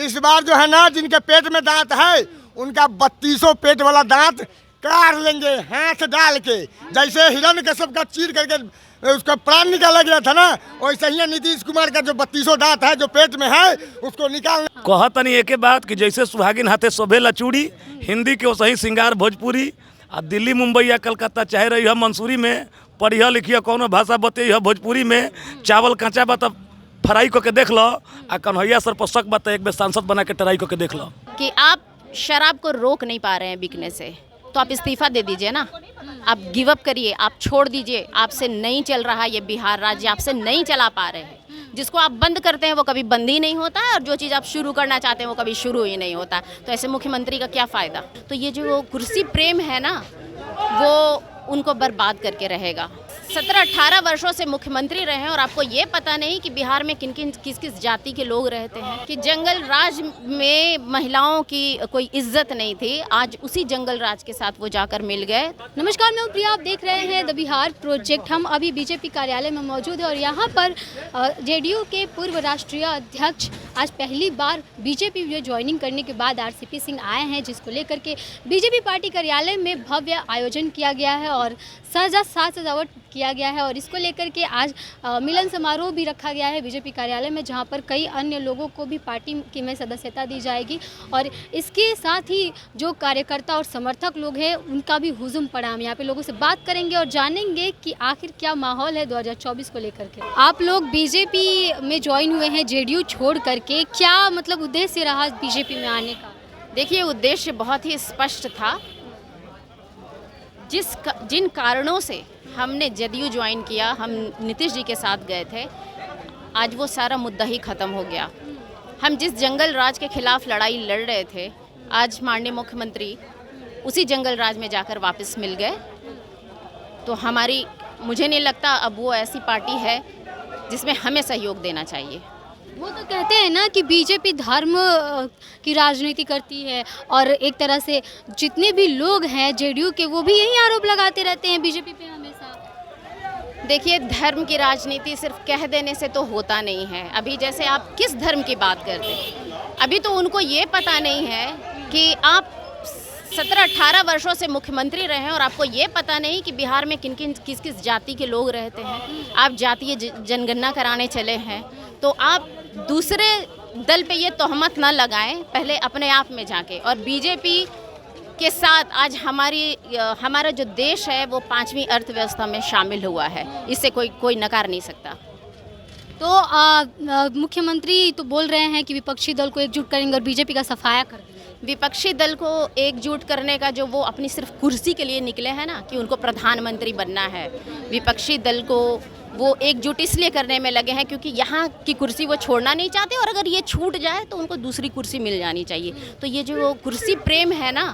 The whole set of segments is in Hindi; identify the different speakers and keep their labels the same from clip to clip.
Speaker 1: इस बार जो है ना, जिनके पेट में दांत है उनका 3200 पेट वाला दांत काट लेंगे हाथ डाल के। जैसे हिरण्यकश्यप का चीर करके उसका प्राण निकाला गया था ना, वैसे ही नीतीश कुमार का जो 3200 दांत है जो पेट में है उसको निकालना।
Speaker 2: कहतनी एक बात कि जैसे सुहागिन हाथे शोभेला चूड़ी, हिंदी के वही श्रृंगार भोजपुरी। आ दिल्ली मुंबई या कलकत्ता चाहे रही है मंसूरी में पढ़िया लिखिए कौनो भाषा बतिया भोजपुरी में, चावल काँचा बा तब फ्राई करके देख लो, आ कन्हैया सर पर शक बता एक बेर सांसद बना के ट्राई करके देख लो।
Speaker 3: कि आप शराब को रोक नहीं पा रहे हैं बिकने से, तो आप इस्तीफा दे दीजिए ना, आप गिव अप करिए, आप छोड़ दीजिए। आपसे नहीं चल रहा ये बिहार राज्य, आपसे नहीं चला पा रहे हैं। जिसको आप बंद करते हैं वो कभी बंद ही नहीं होता है, और जो चीज़ आप शुरू करना चाहते हैं वो कभी शुरू ही नहीं होता। तो ऐसे मुख्यमंत्री का क्या फ़ायदा। तो ये जो कुर्सी प्रेम है ना, वो उनको बर्बाद करके रहेगा। 17-18 वर्षों से मुख्यमंत्री रहे हैं और आपको ये पता नहीं कि बिहार में किन किस जाति के लोग रहते हैं, कि जंगल राज में महिलाओं की कोई इज्जत नहीं थी, आज उसी जंगल राज के साथ वो जाकर मिल गए।
Speaker 4: नमस्कार, मैं प्रिया, आप देख रहे हैं द बिहार प्रोजेक्ट। हम अभी बीजेपी कार्यालय में मौजूद हैं और यहाँ पर जेडीयू के पूर्व राष्ट्रीय अध्यक्ष आज पहली बार बीजेपी में ज्वाइनिंग करने के बाद आरसीपी सिंह आए हैं, जिसको लेकर के बीजेपी पार्टी कार्यालय में भव्य आयोजन किया गया है और सजावट किया गया है। और इसको लेकर के आज मिलन समारोह भी रखा गया है बीजेपी कार्यालय में, जहां पर कई अन्य लोगों को भी पार्टी की में सदस्यता दी जाएगी। और इसके साथ ही जो कार्यकर्ता और समर्थक लोग हैं उनका भी हुजूम पड़ा। हम यहाँ पे लोगों से बात करेंगे और जानेंगे कि आखिर क्या माहौल है 2024 को लेकर के। आप लोग बीजेपी में ज्वाइन हुए हैं जेडीयू छोड़ करके, क्या मतलब उद्देश्य रहा बीजेपी में आने का?
Speaker 3: देखिए, उद्देश्य बहुत ही स्पष्ट था। जिन कारणों से हमने जदयू ज्वाइन किया, हम नीतीश जी के साथ गए थे, आज वो सारा मुद्दा ही ख़त्म हो गया। हम जिस जंगल राज के खिलाफ लड़ाई लड़ रहे थे, आज माननीय मुख्यमंत्री उसी जंगल राज में जाकर वापस मिल गए। तो मुझे नहीं लगता अब वो ऐसी पार्टी है जिसमें हमें सहयोग देना चाहिए।
Speaker 4: वो तो कहते हैं ना कि बीजेपी धर्म की राजनीति करती है, और एक तरह से जितने भी लोग हैं जेडीयू के वो भी यही आरोप लगाते रहते हैं बीजेपी पे हमेशा।
Speaker 3: देखिए, धर्म की राजनीति सिर्फ कह देने से तो होता नहीं है। अभी जैसे आप किस धर्म की बात करते हैं, अभी तो उनको ये पता नहीं है कि आप 17-18 वर्षों से मुख्यमंत्री रहे हैं और आपको ये पता नहीं कि बिहार में किस जाति के लोग रहते हैं। आप जातीय जनगणना कराने चले हैं, तो आप दूसरे दल पे ये तोहमत ना लगाएं, पहले अपने आप में झांके। और बीजेपी के साथ आज हमारा जो देश है वो 5वीं अर्थव्यवस्था में शामिल हुआ है, इससे कोई नकार नहीं सकता।
Speaker 4: तो मुख्यमंत्री तो बोल रहे हैं कि विपक्षी दल को एकजुट करेंगे और बीजेपी का सफाया कर देंगे।
Speaker 3: विपक्षी दल को एकजुट करने का जो वो अपनी सिर्फ कुर्सी के लिए निकले हैं ना, कि उनको प्रधानमंत्री बनना है, विपक्षी दल को वो एकजुट इसलिए करने में लगे हैं क्योंकि यहाँ की कुर्सी वो छोड़ना नहीं चाहते, और अगर ये छूट जाए तो उनको दूसरी कुर्सी मिल जानी चाहिए। तो ये जो कुर्सी प्रेम है ना,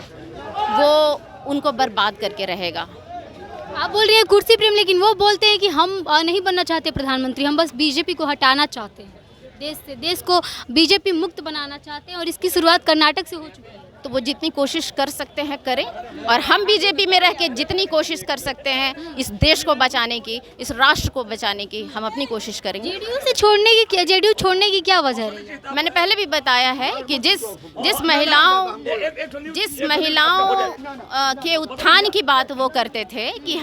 Speaker 3: वो उनको बर्बाद करके रहेगा।
Speaker 4: आप बोल रहे हैं कुर्सी प्रेम, लेकिन वो बोलते हैं कि हम नहीं बनना चाहते प्रधानमंत्री, हम बस बीजेपी को हटाना चाहते हैं देश से, देश को बीजेपी मुक्त बनाना चाहते हैं, और इसकी शुरुआत कर्नाटक से हो चुकी है।
Speaker 3: तो वो जितनी कोशिश कर सकते हैं करें, और हम बीजेपी में रह के जितनी कोशिश कर सकते हैं इस देश को बचाने की, इस राष्ट्र को बचाने की, हम अपनी कोशिश करेंगे।
Speaker 4: जेडीयू छोड़ने की क्या वजह रही?
Speaker 3: मैंने पहले भी बताया है कि जिस महिलाओं के उत्थान की बात वो करते थे कि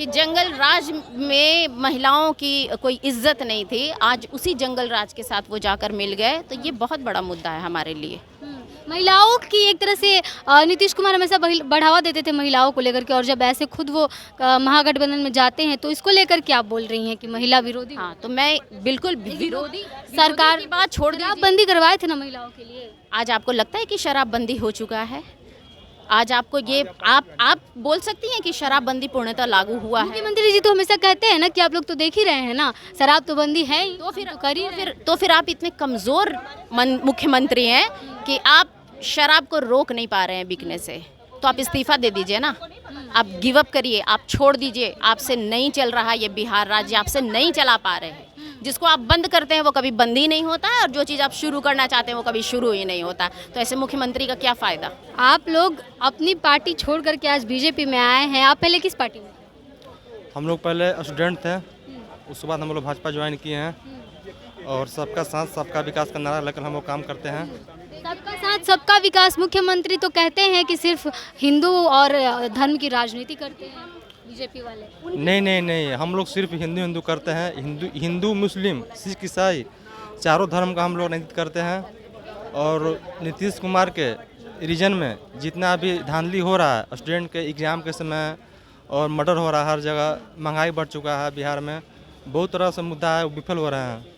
Speaker 3: जंगल राज में महिलाओं की कोई इज्जत नहीं थी, आज उसी जंगल राज के साथ वो जाकर मिल गए। तो ये बहुत बड़ा मुद्दा है हमारे लिए।
Speaker 4: महिलाओं की एक तरह से नीतीश कुमार हमेशा बढ़ावा देते थे महिलाओं को लेकर के, और जब ऐसे खुद वो महागठबंधन में जाते हैं तो इसको लेकर के आप बोल रही हैं कि महिला विरोधी?
Speaker 3: हाँ, तो मैं बिल्कुल विरोधी
Speaker 4: सरकार
Speaker 3: की बात छोड़ दीजिए।
Speaker 4: शराबबंदी करवाए थे ना महिलाओं के लिए।
Speaker 3: आज आपको लगता है कि शराबबंदी हो चुका है? आज आपको ये आप बोल सकती हैं कि शराबबंदी पूर्णतः लागू हुआ है?
Speaker 4: मुख्यमंत्री जी तो हमेशा कहते हैं ना कि आप लोग तो देख ही रहे हैं ना, शराब तो बंदी है ही,
Speaker 3: तो फिर आप इतने कमज़ोर मुख्यमंत्री हैं कि आप शराब को रोक नहीं पा रहे हैं बिकने से, तो आप इस्तीफा दे दीजिए ना, आप गिव अप करिए, आप छोड़ दीजिए। आपसे नहीं चल रहा ये बिहार राज्य, आपसे नहीं चला पा रहे हैं। जिसको आप बंद करते हैं वो कभी बंद ही नहीं होता है, और जो चीज़ आप शुरू करना चाहते हैं वो कभी शुरू ही नहीं होता। तो ऐसे मुख्यमंत्री का क्या फ़ायदा।
Speaker 4: आप लोग अपनी पार्टी छोड़ करके आज बीजेपी में आए हैं, आप पहले किस पार्टी में?
Speaker 5: हम लोग पहले स्टूडेंट थे, उसके बाद हम लोग भाजपा ज्वाइन किए हैं। और सबका साथ सबका विकास का नारा लेकर हम वो काम करते हैं।
Speaker 4: सबका साथ सबका विकास, मुख्यमंत्री तो कहते हैं कि सिर्फ हिंदू और धर्म की राजनीति करते हैं बीजेपी वाले।
Speaker 5: नहीं, हम लोग सिर्फ हिंदू करते हैं। हिंदू मुस्लिम सिख ईसाई चारों धर्म का हम लोग राजनीति करते हैं। और नीतीश कुमार के रीजन में जितना भी धांधली हो रहा है स्टूडेंट के एग्ज़ाम के समय और मर्डर हो रहा है, हर जगह महंगाई बढ़ चुका है, बिहार में बहुत तरह से मुद्दा है वो विफल हो रहे हैं।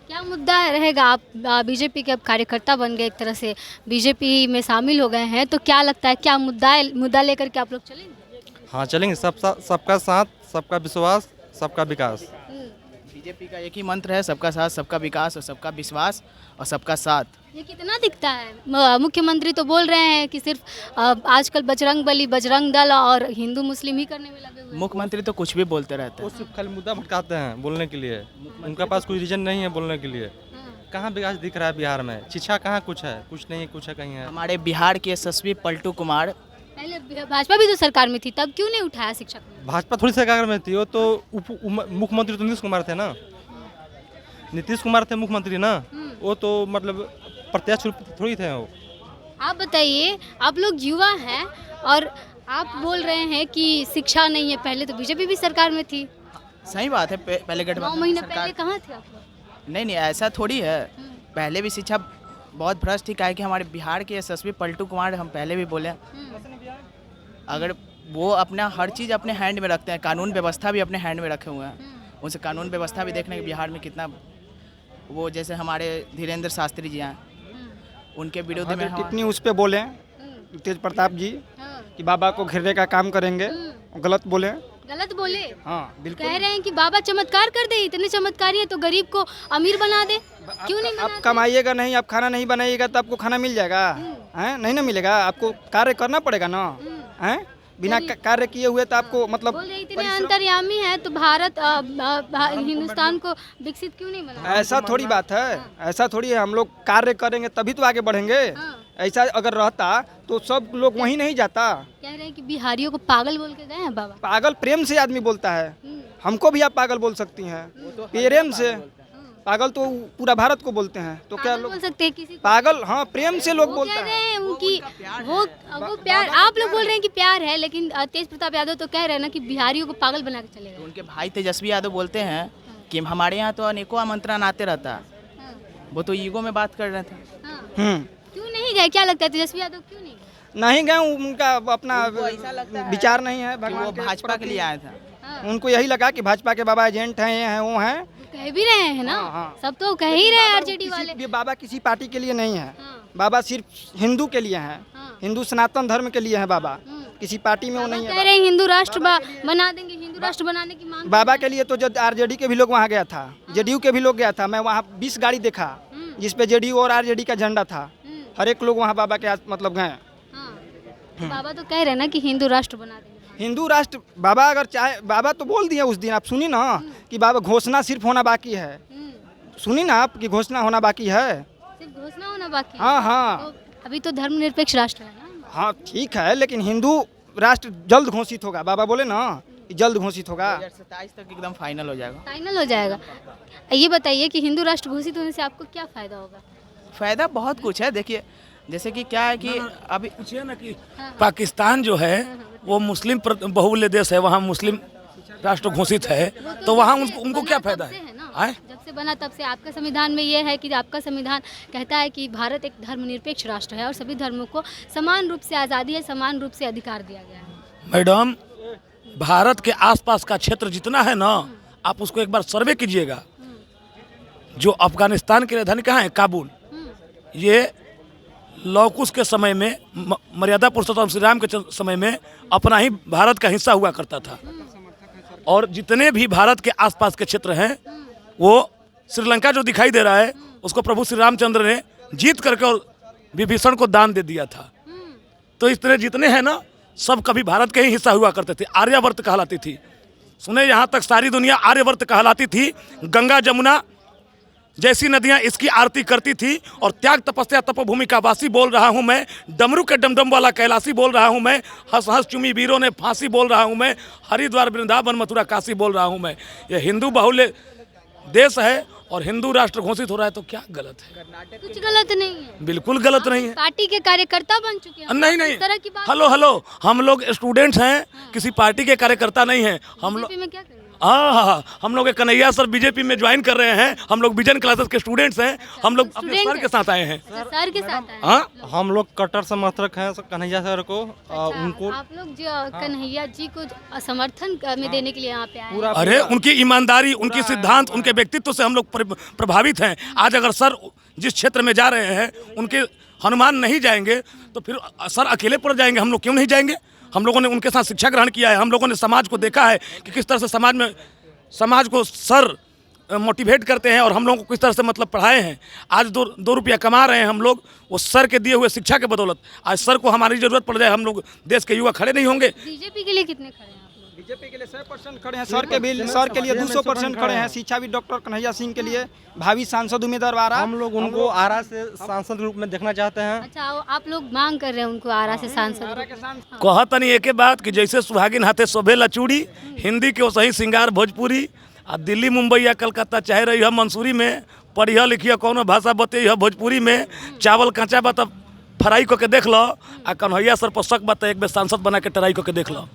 Speaker 4: क्या मुद्दा रहेगा? आप बीजेपी के अब कार्यकर्ता बन गए, एक तरह से बीजेपी में शामिल हो गए हैं, तो क्या लगता है क्या मुद्दा लेकर के आप लोग चलेंगे?
Speaker 5: हाँ चलेंगे, सबका साथ सबका विश्वास सबका विकास।
Speaker 6: बीजेपी का एक ही मंत्र है, सबका साथ सबका विकास और सबका विश्वास और सबका साथ।
Speaker 4: ये कितना दिखता है? मुख्यमंत्री तो बोल रहे हैं कि सिर्फ आजकल बजरंगबली, बजरंग दल और हिंदू मुस्लिम ही करने में लगे हुए हैं।
Speaker 6: मुख्यमंत्री तो कुछ भी बोलते रहते
Speaker 5: वो
Speaker 6: हैं।
Speaker 5: सिर्फ खाली मुद्दा भटकाते हैं बोलने के लिए, उनका पास कोई रीजन नहीं है बोलने के लिए। कहाँ विकास दिख रहा है बिहार में? शिक्षा कहाँ कुछ है? कुछ नहीं है, कुछ है कहीं है।
Speaker 6: हमारे बिहार के यशस्वी पलटू कुमार,
Speaker 4: पहले भाजपा भी तो सरकार में थी, तब क्यों नहीं उठाया शिक्षा को?
Speaker 5: भाजपा थोड़ी सरकार में थी, वो तो मुख्यमंत्री तो नीतीश कुमार थे ना। नीतीश कुमार थे मुख्यमंत्री ना, वो तो मतलब प्रत्यक्ष रूप थोड़ी थे वो।
Speaker 4: आप बताइए, आप लोग युवा हैं और आप बोल रहे हैं कि शिक्षा नहीं है। पहले तो बीजेपी भी सरकार में थी,
Speaker 6: सही बात है। पहले
Speaker 4: 9
Speaker 6: गठबंधन
Speaker 4: महीने
Speaker 6: सरकार-
Speaker 4: पहले कहाँ थे आप लोग?
Speaker 6: नहीं, ऐसा थोड़ी है। पहले भी शिक्षा बहुत भ्रष्ट थी। काहे कि हमारे बिहार के यशस्वी पलटू कुमार, हम पहले भी बोले, अगर वो अपना हर चीज़ अपने हैंड में रखते हैं, कानून व्यवस्था भी अपने हैंड में रखे हुए हैं। उनसे कानून व्यवस्था भी देखने के बिहार में कितना, वो जैसे हमारे धीरेन्द्र शास्त्री जी हैं, उनके विरोध में
Speaker 7: टिप्पणी उस पे बोले तेज प्रताप जी कि बाबा को घेरने का काम करेंगे, गलत बोले।
Speaker 4: गलत बोले?
Speaker 7: हाँ बिल्कुल।
Speaker 4: कह रहे हैं कि बाबा चमत्कार कर दे, इतने चमत्कारी है तो गरीब को अमीर बना दे। क्यों नहीं
Speaker 7: आप
Speaker 4: बनाते?
Speaker 7: कमाइएगा नहीं, आप खाना नहीं बनाइएगा तो आपको खाना मिल जाएगा? हैं? नहीं ना मिलेगा, आपको कार्य करना पड़ेगा ना। हैं? बिना कार्य किए हुए तो आपको मतलब
Speaker 4: बोल रहे इतने अंतर्यामी है तो भारत हिंदुस्तान को विकसित क्यों नहीं बना?
Speaker 7: ऐसा थोड़ी बात है, ऐसा थोड़ी है। हम लोग कार्य करेंगे तभी तो आगे बढ़ेंगे। ऐसा अगर रहता तो सब लोग वहीं नहीं जाता।
Speaker 4: कह रहे हैं कि बिहारियों को पागल बोल के गए हैं बाबा।
Speaker 7: पागल प्रेम से आदमी बोलता है, हमको भी आप पागल बोल सकती हैं प्रेम से। पागल तो पूरा भारत को बोलते हैं, तो क्या
Speaker 4: पागल
Speaker 7: लोग
Speaker 4: बोल सकते हैं किसी को?
Speaker 7: पागल? हाँ प्रेम से लोग
Speaker 4: वो
Speaker 7: बोलते
Speaker 4: कह
Speaker 7: हैं।
Speaker 4: रहे हैं उनकी वो प्यार, आप लोग बोल रहे हैं कि प्यार है, लेकिन तेज प्रताप यादव तो कह रहे हैं ना कि बिहारियों को पागल बना के चलेगा।
Speaker 6: उनके भाई तेजस्वी यादव बोलते हैं कि हमारे यहाँ तो अनेकों आमंत्रण आते रहता है। वो तो ईगो में बात कर रहे थे।
Speaker 4: क्यों नहीं गए? क्या लगता है तेजस्वी यादव क्यों नहीं गए?
Speaker 7: नहीं गए, उनका अपना विचार नहीं है
Speaker 6: कि
Speaker 7: भगवान
Speaker 6: वो
Speaker 7: के
Speaker 6: भाजपा के
Speaker 7: प्रति।
Speaker 6: लिए आए थे।
Speaker 7: उनको यही लगा कि भाजपा के बाबा एजेंट हैं, ये हैं, वो हैं।
Speaker 4: कह भी रहे हैं ना,
Speaker 7: हाँ।
Speaker 4: सब तो कह ही रहे हैं आरजेडी वाले।
Speaker 7: ये बाबा किसी पार्टी के लिए नहीं है,
Speaker 4: हाँ।
Speaker 7: बाबा सिर्फ हिंदू के लिए हैं,
Speaker 4: हाँ।
Speaker 7: हिंदू सनातन धर्म के लिए है बाबा। किसी पार्टी में वो नहीं
Speaker 4: कह
Speaker 7: है।
Speaker 4: रहे हैं हिंदू राष्ट्र बना देंगे, हिंदू राष्ट्र बनाने की मांग।
Speaker 7: बाबा के लिए तो जो आरजेडी के भी लोग वहाँ गया था, जेडीयू के भी लोग गया था। मैं वहाँ 20 गाड़ी देखा जिसपे जेडीयू और आरजेडी का झंडा था। हर एक लोग वहाँ बाबा के मतलब गए।
Speaker 4: तो बाबा तो कह रहे हैं ना कि हिंदू राष्ट्र बना देंगे।
Speaker 7: हिंदू राष्ट्र बाबा अगर चाहे, बाबा तो बोल दिए उस दिन, आप सुनी ना कि बाबा घोषणा सिर्फ होना बाकी है। सुनी ना आप कि घोषणा होना बाकी है।
Speaker 4: सिर्फ घोषणा होना बाकी है।
Speaker 7: हाँ हाँ
Speaker 4: तो अभी तो धर्मनिरपेक्ष राष्ट्र है ना।
Speaker 7: हाँ ठीक है, लेकिन हिंदू राष्ट्र जल्द घोषित होगा। बाबा बोले ना कि जल्द घोषित होगा।
Speaker 6: 2027 तक एकदम फाइनल हो जाएगा।
Speaker 4: फाइनल हो जाएगा। ये बताइए कि हिंदू राष्ट्र घोषित होने से आपको क्या फायदा होगा?
Speaker 6: फायदा बहुत कुछ है। देखिए जैसे कि क्या है कि अभी
Speaker 2: पूछिए ना कि पाकिस्तान जो है वो मुस्लिम बहुल्य देश है, वहाँ मुस्लिम राष्ट्र घोषित है, तो वहाँ उनको क्या फायदा है? आए?
Speaker 4: जब से बना तब से आपका संविधान में ये है कि आपका संविधान कहता है कि भारत एक धर्मनिरपेक्ष राष्ट्र है और सभी धर्मों को समान रूप से आज़ादी है, समान रूप से अधिकार दिया गया है।
Speaker 2: मैडम, भारत के आसपास का क्षेत्र जितना है ना, आप उसको एक बार सर्वे कीजिएगा। जो अफगानिस्तान की राजधानी कहाँ है? काबुल। ये लौकुश के समय में, मर्यादा पुरुषोत्तम श्री राम के समय में अपना ही भारत का हिस्सा हुआ करता था। और जितने भी भारत के आसपास के क्षेत्र हैं, वो श्रीलंका जो दिखाई दे रहा है उसको प्रभु श्री रामचंद्र ने जीत करके और विभीषण को दान दे दिया था। तो इस तरह जितने हैं ना, सब कभी भारत के ही हिस्सा हुआ करते थे। आर्यावर्त कहलाती थी। सुने, यहाँ तक सारी दुनिया आर्यावर्त कहलाती थी। गंगा जमुना जैसी नदियाँ इसकी आरती करती थी। और त्याग तपस्या तपोभूमि का वासी बोल रहा हूँ मैं, डमरू के डमडम वाला कैलाशी बोल रहा हूँ मैं, हंस हंस चुमी वीरों ने फांसी बोल रहा हूँ मैं, हरिद्वार वृंदावन मथुरा काशी बोल रहा हूँ मैं। ये हिंदू बहुल्य देश है और हिंदू राष्ट्र घोषित हो रहा है तो क्या गलत है?
Speaker 4: कुछ गलत नहीं है।
Speaker 2: बिल्कुल गलत नहीं है।
Speaker 4: पार्टी के कार्यकर्ता बन चुके हैं।
Speaker 2: नहीं नहीं,
Speaker 4: इस तरह की बात
Speaker 2: हेलो, हम लोग स्टूडेंट्स हैं, किसी पार्टी के कार्यकर्ता नहीं हैं हम लोग।
Speaker 4: बीजेपी में क्या करेंगे?
Speaker 2: हाँ, हम लोग कन्हैया सर बीजेपी में ज्वाइन कर रहे हैं। हम लोग विजन क्लासेस के स्टूडेंट्स हैं। हम लोग अपने
Speaker 4: स्टूडेंट
Speaker 2: सर के साथ आए हैं।
Speaker 4: सर के साथ आए हैं।
Speaker 2: हाँ,
Speaker 5: हम लोग कट्टर समर्थक हैं कन्हैया सर को।
Speaker 4: अच्छा,
Speaker 5: उनको
Speaker 4: आप लोग जो कन्हैया जी को समर्थन में देने के लिए यहाँ पे आए हैं।
Speaker 2: अरे उनकी ईमानदारी, उनकी सिद्धांत, उनके व्यक्तित्व से हम लोग प्रभावित हैं। आज अगर सर जिस क्षेत्र में जा रहे हैं उनके हनुमान नहीं जाएंगे तो फिर सर अकेले पड़ जाएंगे। हम लोग क्यों नहीं जाएंगे? हम लोगों ने उनके साथ शिक्षा ग्रहण किया है। हम लोगों ने समाज को देखा है कि किस तरह से समाज को सर मोटिवेट करते हैं और हम लोगों को किस तरह से मतलब पढ़ाए हैं। आज दो रुपया कमा रहे हैं हम लोग वो सर के दिए हुए शिक्षा के बदौलत। आज सर को हमारी ज़रूरत पड़ जाए, हम लोग देश के युवा खड़े नहीं होंगे।
Speaker 4: बीजेपी के लिए कितने खड़े हैं आप लोग?
Speaker 7: बीजेपी के लिए 100% खड़े हैं। सर के लिए 200% खड़े हैं। शिक्षा भी डॉक्टर कन्हैया सिंह के लिए भावी सांसद उम्मीदवार आ रहा।
Speaker 5: हम लोग उनको आरा से सांसद के रूप में देखना चाहते हैं।
Speaker 4: अच्छा, आप लोग मांग कर रहे हैं उनको आरा से सांसद?
Speaker 2: कहत नहीं एक बात कि जैसे सुहागिन हाथे शोभेला चूड़ी, हिंदी के सही सिंगार भोजपुरी, आ दिल्ली मुंबई या कलकत्ता चाहे रही है मंसूरी में, पढ़िया लिखिया कौनो भाषा बतिया भोजपुरी में, चावल कांचा बा तब फ्राई करके देख लो, आ कन्हैया सर पर शक बता एक बेर सांसद बना के ट्राई करके देख लो।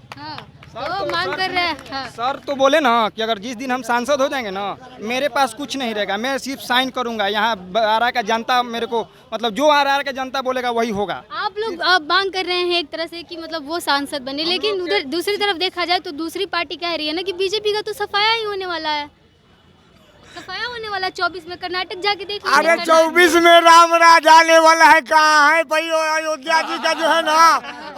Speaker 4: तो मांग कर रहे हैं। हाँ।
Speaker 7: सर तो बोले ना कि अगर जिस दिन हम सांसद हो जाएंगे ना, मेरे पास कुछ नहीं रहेगा, मैं सिर्फ साइन करूंगा। यहाँ आरा का जनता मेरे को मतलब जो आरा का जनता बोलेगा वही होगा।
Speaker 4: आप लोग अब मांग कर रहे हैं एक तरह से कि मतलब वो सांसद बने, लेकिन उधर दूसरी तरफ देखा जाए तो दूसरी पार्टी कह रही है ना कि बीजेपी का तो सफाया ही होने वाला है। सफाया होने वाला 24 में कर्नाटक जाके देख लीजिए।
Speaker 1: अरे 24 में राम राज आने वाला है। कहाँ है भाई अयोध्या जी का जो है ना,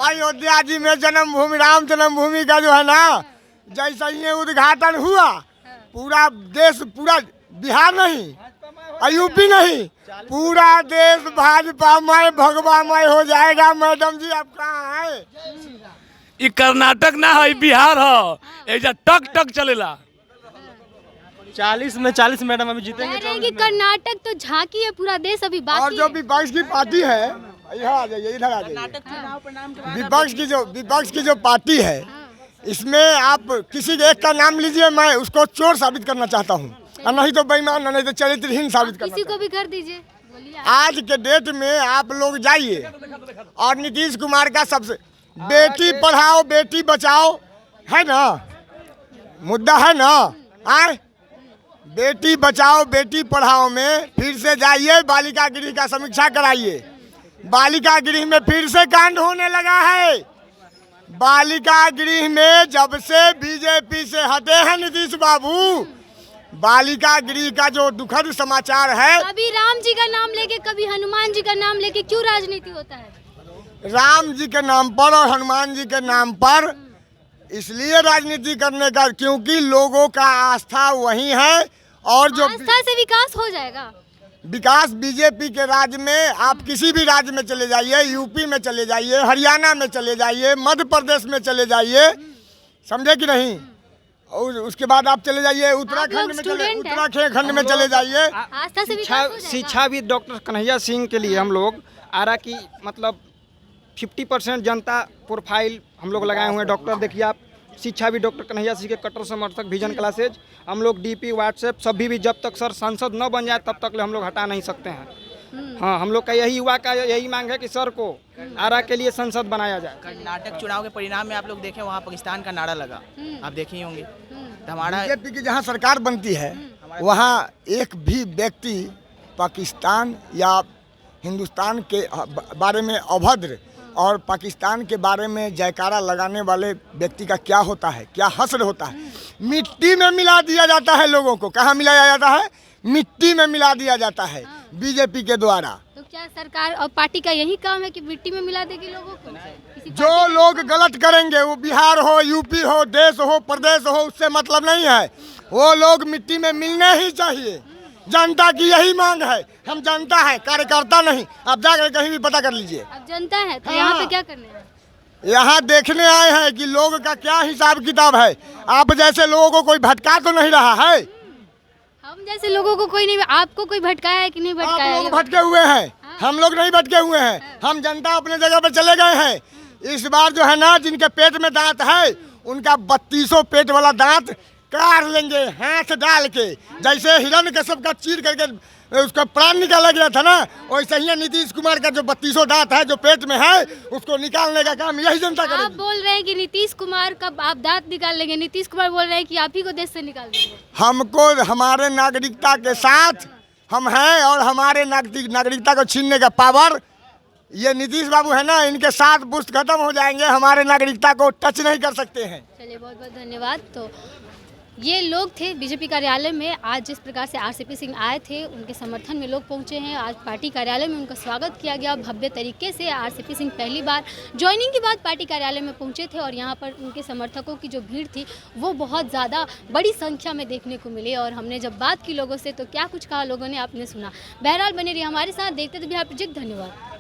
Speaker 1: अयोध्या जी में जन्मभूमि, राम जन्मभूमि का जो है ना, जैसा ये उद्घाटन हुआ पूरा देश, पूरा बिहार नहीं, यूपी नहीं, पूरा देश भाजपामय भगवामय हो जाएगा। मैडम जी आप कहाँ है?
Speaker 2: ये कर्नाटक ना है, बिहार है। एजा टक टक चलेला।
Speaker 5: 40 में 40 मैडम अभी जीतेंगे।
Speaker 4: कह रहे हैं कि कर्नाटक तो झांकी है, पूरा देश अभी बाकी
Speaker 1: और जो
Speaker 4: है।
Speaker 1: विपक्ष की पार्टी है, इधर आ जाइए, इधर आ जाइए। विपक्ष की जो पार्टी है, इसमें आप किसी एक का नाम लीजिए, मैं उसको चोर साबित करना चाहता हूँ, और नहीं तो बेईमान, नहीं तो चरित्रहीन साबित करना
Speaker 4: किसी
Speaker 1: चाहता
Speaker 4: को भी कर दीजिए। बोलिए।
Speaker 1: आज के डेट में आप लोग जाइए और नीतीश कुमार का सबसे बेटी पढ़ाओ बेटी बचाओ है ना, मुद्दा है ना, आए बेटी बचाओ बेटी पढ़ाओ में फिर से जाइए, बालिका गृह का समीक्षा कराइए। बालिका गृह में फिर से कांड होने लगा है। बालिका गृह में जब से बीजेपी से हटे हैं नीतीश बाबू, बालिका गृह का जो दुखद समाचार है,
Speaker 4: कभी राम जी का नाम लेके, कभी हनुमान जी का नाम लेके क्यों राजनीति होता है?
Speaker 1: राम जी के नाम पर और हनुमान जी के नाम पर इसलिए राजनीति करने का, क्योंकि लोगों का आस्था वही है। और जो
Speaker 4: आस्था से विकास हो जाएगा।
Speaker 1: विकास बीजेपी के राज्य में, आप किसी भी राज्य में चले जाइए, यूपी में चले जाइए, हरियाणा में चले जाइए, मध्य प्रदेश में चले जाइए, समझे कि नहीं, और उसके बाद आप चले जाइए उत्तराखंड में चले जाइए।
Speaker 4: आस्था से विकास हो जाएगा।
Speaker 7: शिक्षाविद डॉक्टर कन्हैया सिंह के लिए हम लोग आरा की मतलब 50% जनता प्रोफाइल हम लोग लगाए हुए हैं। डॉक्टर देखिए आप, शिक्षा भी डॉक्टर कन्हैया सिंह के कट्टर समर्थक, विजन क्लासेज, हम लोग डीपी व्हाट्सएप सभी भी, जब तक सर सांसद न बन जाए तब तक हम लोग हटा नहीं सकते हैं। हाँ, हम लोग का यही युवा का यही मांग है कि सर को आरा के लिए संसद बनाया जाए।
Speaker 6: कर्नाटक चुनाव के परिणाम में आप लोग देखें, वहाँ पाकिस्तान का नारा लगा, आप देखे ही होंगे। तो हमारा
Speaker 1: बीजेपी की जहाँ सरकार बनती है वहाँ एक भी व्यक्ति पाकिस्तान या हिंदुस्तान के बारे में अभद्र और पाकिस्तान के बारे में जयकारा लगाने वाले व्यक्ति का क्या होता है, क्या हश्र होता है। मिट्टी में मिला दिया जाता है लोगों को। कहाँ मिलाया जाता है? मिट्टी में मिला दिया जाता है बीजेपी के द्वारा।
Speaker 4: तो क्या सरकार और पार्टी का यही काम है कि मिट्टी में मिला देगी लोगों को? किसी
Speaker 1: जो लोग गलत करेंगे, वो बिहार हो, यूपी हो, देश हो, प्रदेश हो, उससे मतलब नहीं है। वो लोग मिट्टी में मिलने ही चाहिए। जनता की यही मांग है। हम जनता है, कार्यकर्ता नहीं। आप जाकर कहीं भी पता कर लीजिए।
Speaker 4: अब जनता है तो यहाँ पे क्या करने हैं?
Speaker 1: यहाँ देखने आए हैं कि लोग का क्या हिसाब किताब है। आप जैसे लोगों को कोई भटका तो नहीं रहा है।
Speaker 4: हम जैसे लोगों को कोई नहीं, आपको कोई भटकाया है कि नहीं भटकाया?
Speaker 1: आप लोग भटके हुए हैं, हम लोग नहीं भटके हुए हैं। हम जनता अपने जगह पर चले गए हैं। इस बार जो है ना, जिनके पेट में दांत है, उनका 3200 पेट वाला दांत काट लेंगे हाथ डाल के। जैसे हिरण्यकश्यप का चीर करके उसका प्राण निकाला गया था ना, वैसे ही नीतीश कुमार का जो 32 दांत है जो पेट में है उसको निकालने का काम यही जनता
Speaker 4: आप
Speaker 1: करेगी।
Speaker 4: बोल रहे हैं कि नीतीश कुमार का आप दांत निकाल लेंगे, नीतीश कुमार बोल रहे हैं कि आप ही को देश से निकाल देंगे।
Speaker 1: हमको हमारे नागरिकता के साथ हम हैं और हमारे नागरिकता को छीनने का पावर ये नीतीश बाबू है ना, इनके साथ पुष्ट खत्म हो जाएंगे, हमारे नागरिकता को टच नहीं कर सकते हैं।
Speaker 4: चलिए बहुत बहुत धन्यवाद। तो ये लोग थे बीजेपी कार्यालय में। आज जिस प्रकार से आरसीपी सिंह आए थे उनके समर्थन में लोग पहुंचे हैं। आज पार्टी कार्यालय में उनका स्वागत किया गया भव्य तरीके से। आरसीपी सिंह पहली बार ज्वाइनिंग के बाद पार्टी कार्यालय में पहुंचे थे और यहाँ पर उनके समर्थकों की जो भीड़ थी वो बहुत ज़्यादा बड़ी संख्या में देखने को मिली। और हमने जब बात की लोगों से तो क्या कुछ कहा लोगों ने आपने सुना। बहरहाल बने रहिए हमारे साथ, देखते थे बिहार प्रोजेक्ट। धन्यवाद।